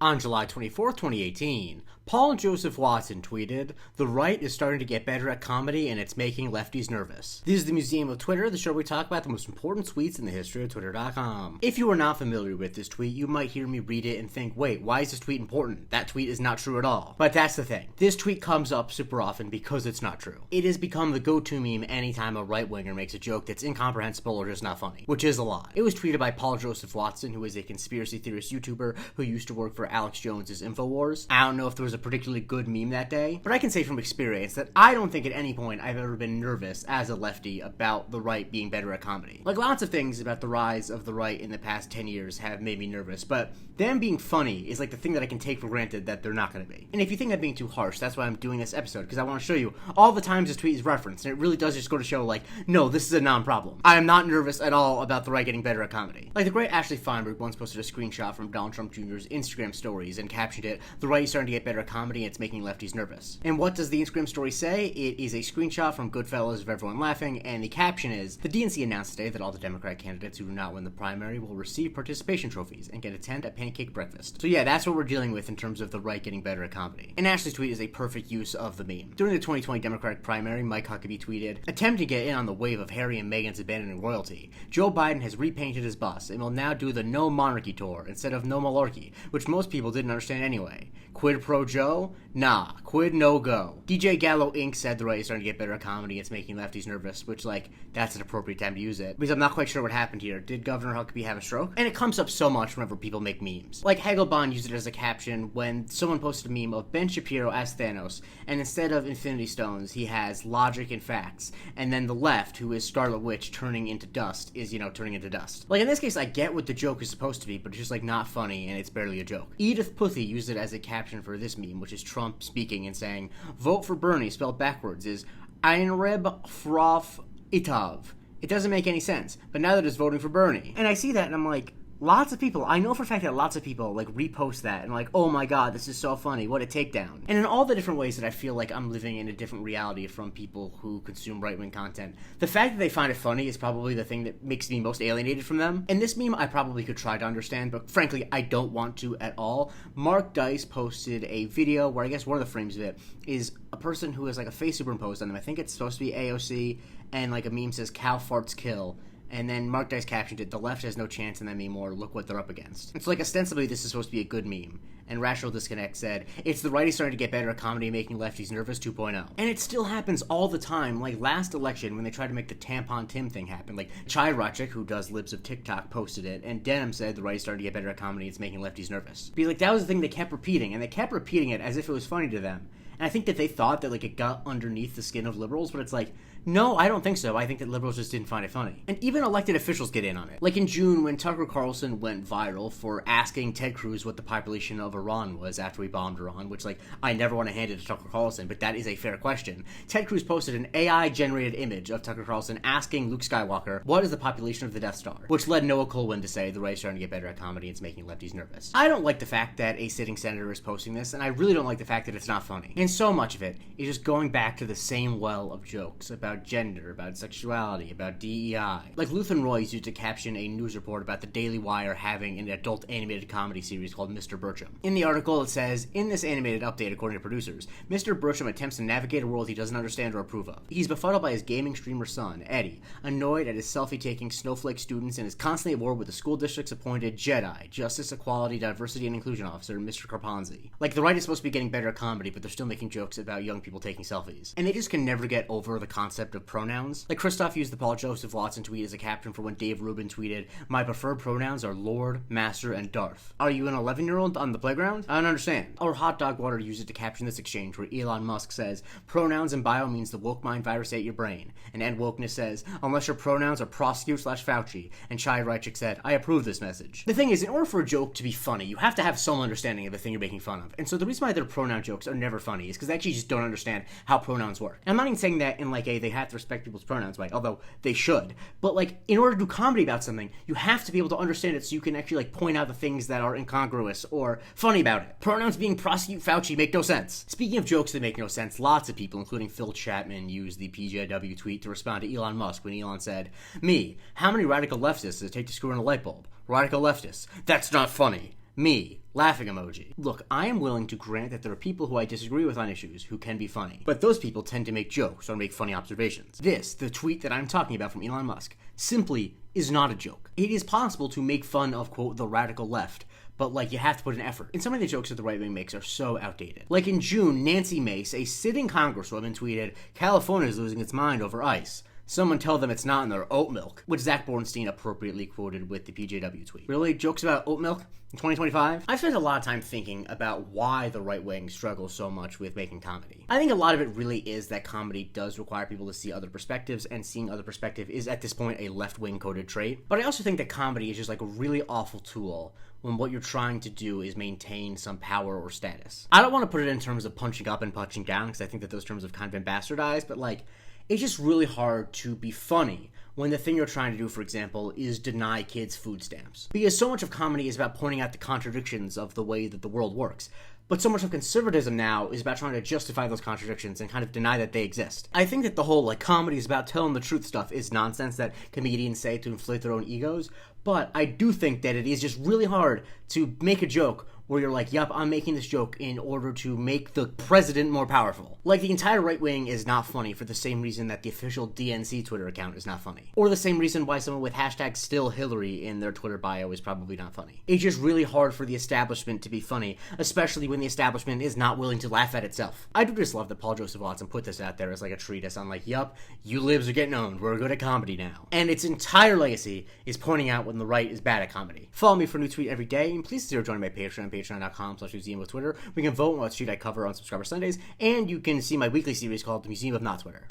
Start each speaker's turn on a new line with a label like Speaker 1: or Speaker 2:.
Speaker 1: On July 24th, 2018, Paul Joseph Watson tweeted, "The right is starting to get better at comedy and it's making lefties nervous." This is the Museum of Twitter, the show where we talk about the most important tweets in the history of Twitter.com. If you are not familiar with this tweet, you might hear me read it and think, wait, why is this tweet important? That tweet is not true at all. But that's the thing. This tweet comes up super often because it's not true. It has become the go-to meme anytime a right-winger makes a joke that's incomprehensible or just not funny, which is a lie. It was tweeted by Paul Joseph Watson, who is a conspiracy theorist YouTuber who used to work for Alex Jones's InfoWars. I don't know if there was a particularly good meme that day, but I can say from experience that I don't think at any point I've ever been nervous as a lefty about the right being better at comedy. Like, lots of things about the rise of the right in the past 10 years have made me nervous, but them being funny is like the thing that I can take for granted that they're not going to be. And if you think I'm being too harsh, that's why I'm doing this episode, because I want to show you all the times this tweet is referenced, and it really does just go to show, like, no, this is a non-problem. I am not nervous at all about the right getting better at comedy. Like, the great Ashley Feinberg once posted a screenshot from Donald Trump Jr.'s Instagram stories and captioned it, "The right is starting to get better at comedy and it's making lefties nervous." And what does the Instagram story say? It is a screenshot from Goodfellas of everyone laughing, and the caption is, "The DNC announced today that all the Democratic candidates who do not win the primary will receive participation trophies and get attend a pancake breakfast." So yeah, that's what we're dealing with in terms of the right getting better at comedy. And Ashley's tweet is a perfect use of the meme. During the 2020 Democratic primary, Mike Huckabee tweeted, "Attempting to get in on the wave of Harry and Meghan's abandoning royalty, Joe Biden has repainted his bus and will now do the no monarchy tour instead of no malarkey, which most people didn't understand anyway. Quid pro Joe? Nah. Quid no go." DJ Gallo Inc. said the right is starting to get better at comedy. It's making lefties nervous, which, like, that's an appropriate time to use it. Because I'm not quite sure what happened here. Did Governor Huckabee have a stroke? And it comes up so much whenever people make memes. Like, Hagelbahn used it as a caption when someone posted a meme of Ben Shapiro as Thanos, and instead of Infinity Stones, he has logic and facts. And then the left, who is Scarlet Witch turning into dust, is, turning into dust. Like, in this case, I get what the joke is supposed to be, but it's just, like, not funny, and it's barely a joke. Edith Puthie used it as a caption for this meme, which is Trump speaking and saying, "Vote for Bernie," spelled backwards, is Einreb Frof Itav. It doesn't make any sense, but now they're just voting for Bernie. And I see that and I'm like, lots of people, I know for a fact that lots of people, like, repost that and like, oh my god, this is so funny, what a takedown. And in all the different ways that I feel like I'm living in a different reality from people who consume right-wing content, the fact that they find it funny is probably the thing that makes me most alienated from them. And this meme I probably could try to understand, but frankly, I don't want to at all. Mark Dice posted a video where I guess one of the frames of it is a person who has like a face superimposed on them. I think it's supposed to be AOC, and like a meme says, "Cow farts kill." And then Mark Dice captioned it, "The left has no chance in them anymore, look what they're up against." It's like, ostensibly, this is supposed to be a good meme. And Rational Disconnect said, "It's the righty starting to get better at comedy, making lefties nervous 2.0. And it still happens all the time. Like, last election, when they tried to make the Tampon Tim thing happen, like, Chai Rachik, who does libs of TikTok, posted it, and Denim said, "The righty's starting to get better at comedy, it's making lefties nervous." Because, like, that was the thing they kept repeating, and they kept repeating it as if it was funny to them. And I think that they thought that, like, it got underneath the skin of liberals, but it's like, no, I don't think so. I think that liberals just didn't find it funny. And even elected officials get in on it. Like in June, when Tucker Carlson went viral for asking Ted Cruz what the population of Iran was after we bombed Iran, which, like, I never want to hand it to Tucker Carlson, but that is a fair question. Ted Cruz posted an AI-generated image of Tucker Carlson asking Luke Skywalker, "What is the population of the Death Star?" Which led Noah Colwin to say, "The right's starting to get better at comedy, it's making lefties nervous." I don't like the fact that a sitting senator is posting this, and I really don't like the fact that it's not funny. And so much of it is just going back to the same well of jokes about gender, about sexuality, about DEI. Like, Luthen Royce used to caption a news report about the Daily Wire having an adult animated comedy series called Mr. Bertram. In the article, it says, "In this animated update, according to producers, Mr. Bertram attempts to navigate a world he doesn't understand or approve of. He's befuddled by his gaming streamer son, Eddie, annoyed at his selfie-taking snowflake students, and is constantly at war with the school district's appointed Jedi, Justice, Equality, Diversity, and Inclusion Officer, Mr. Karpanzi." Like, the right is supposed to be getting better at comedy, but they're still making jokes about young people taking selfies. And they just can never get over the concept of pronouns. Like, Christoph used the Paul Joseph Watson tweet as a caption for when Dave Rubin tweeted, "My preferred pronouns are Lord, Master, and Darth. Are you an 11-year-old on the playground? I don't understand." Or Hot Dog Water used it to caption this exchange where Elon Musk says, "Pronouns in bio means the woke mind virus ate your brain." And Ed Wokeness says, "Unless your pronouns are prosecute/Fauci." And Chai Reichik said, "I approve this message." The thing is, in order for a joke to be funny, you have to have some understanding of the thing you're making fun of. And so the reason why their pronoun jokes are never funny is because they actually just don't understand how pronouns work. And I'm not even saying that in like a they have to respect people's pronouns way, although they should. But like, in order to do comedy about something, you have to be able to understand it so you can actually like point out the things that are incongruous or funny about it. Pronouns being prosecute Fauci make no sense. Speaking of jokes that make no sense, lots of people, including Phil Chapman, used the PJW tweet to respond to Elon Musk when Elon said, "Me, how many radical leftists does it take to screw in a light bulb? Radical leftists. That's not funny. Me. Laughing emoji. Look, I am willing to grant that there are people who I disagree with on issues who can be funny, but those people tend to make jokes or make funny observations. This, the tweet that I'm talking about from Elon Musk, simply is not a joke. It is possible to make fun of, quote, the radical left, but, like, you have to put an effort. And some of the jokes that the right wing makes are so outdated. Like in June, Nancy Mace, a sitting congresswoman, tweeted, "California is losing its mind over ICE. Someone tell them it's not in their oat milk," which Zach Bornstein appropriately quoted with the PJW tweet. Really? Jokes about oat milk in 2025? I've spent a lot of time thinking about why the right wing struggles so much with making comedy. I think a lot of it really is that comedy does require people to see other perspectives, and seeing other perspective is at this point a left-wing coded trait. But I also think that comedy is just like a really awful tool when what you're trying to do is maintain some power or status. I don't want to put it in terms of punching up and punching down, because I think that those terms have kind of been bastardized, but like, it's just really hard to be funny when the thing you're trying to do, for example, is deny kids food stamps. Because so much of comedy is about pointing out the contradictions of the way that the world works. But so much of conservatism now is about trying to justify those contradictions and kind of deny that they exist. I think that the whole, like, comedy is about telling the truth stuff is nonsense that comedians say to inflate their own egos. But I do think that it is just really hard to make a joke where you're like, yup, I'm making this joke in order to make the president more powerful. Like, the entire right wing is not funny for the same reason that the official DNC Twitter account is not funny. Or the same reason why someone with hashtag #StillHillary in their Twitter bio is probably not funny. It's just really hard for the establishment to be funny, especially when the establishment is not willing to laugh at itself. I do just love that Paul Joseph Watson put this out there as like a treatise on like, yup, you libs are getting owned, we're good at comedy now. And its entire legacy is pointing out when the right is bad at comedy. Follow me for a new tweet every day, and please consider joining my Patreon, patreon.com/museum with Twitter. We can vote on what tweet I cover on Subscriber Sundays, and you can see my weekly series called The Museum of Not Twitter.